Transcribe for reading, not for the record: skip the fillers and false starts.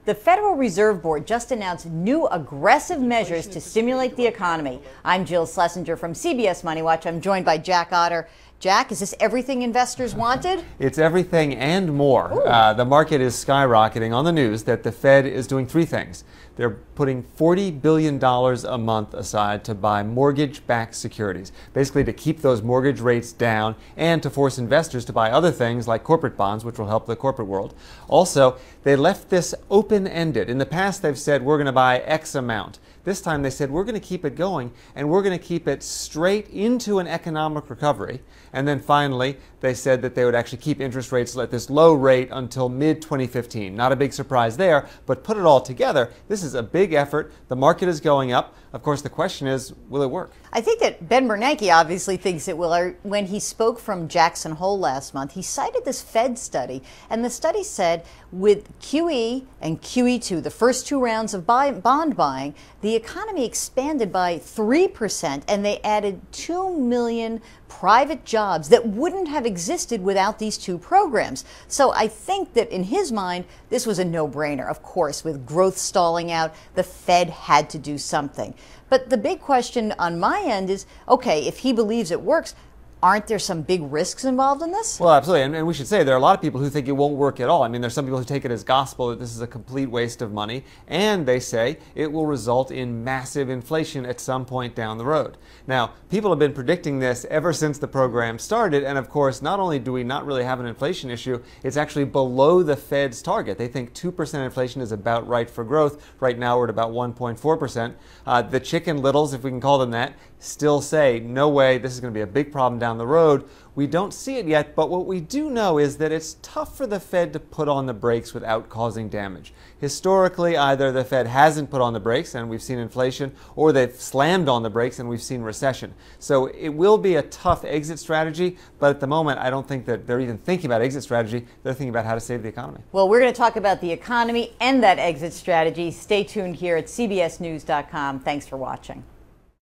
The Federal Reserve Board just announced new aggressive measures to stimulate the economy. I'm Jill Schlesinger from CBS Money Watch. I'm joined by Jack Otter. Jack, is this everything investors wanted? It's everything and more. The market is skyrocketing on the news that the Fed is doing three things. They're putting $40 billion a month aside to buy mortgage-backed securities, basically to keep those mortgage rates down and to force investors to buy other things like corporate bonds, which will help the corporate world. Also, they left this open-ended. In the past, they've said, we're going to buy X amount. This time they said, we're going to keep it going, and we're going to keep it straight into an economic recovery. And then finally, they said that they would actually keep interest rates at this low rate until mid-2015. Not a big surprise there, but put it all together, this is a big effort. The market is going up. Of course, the question is, will it work? I think that Ben Bernanke obviously thinks it will. When he spoke from Jackson Hole last month, he cited this Fed study, and the study said with QE and QE2, the first two rounds of bond buying, the economy expanded by 3%, and they added 2 million private jobs that wouldn't have existed without these two programs. So I think that in his mind, this was a no-brainer. Of course, with growth stalling out, the Fed had to do something. But the big question on my end is, okay, if he believes it works, aren't there some big risks involved in this? Well, absolutely. And we should say there are a lot of people who think it won't work at all. I mean, there's some people who take it as gospel that this is a complete waste of money. And they say it will result in massive inflation at some point down the road. Now, people have been predicting this ever since the program started. And of course, not only do we not really have an inflation issue, it's actually below the Fed's target. They think 2% inflation is about right for growth. Right now, we're at about 1.4%. The Chicken Littles, if we can call them that, still say, no way, this is going to be a big problem down the road. We don't see it yet, but what we do know is that it's tough for the Fed to put on the brakes without causing damage. Historically, either the Fed hasn't put on the brakes and we've seen inflation, or they've slammed on the brakes and we've seen recession. So it will be a tough exit strategy, but at the moment, I don't think that they're even thinking about exit strategy. They're thinking about how to save the economy. Well, we're going to talk about the economy and that exit strategy. Stay tuned here at CBSNews.com. Thanks for watching.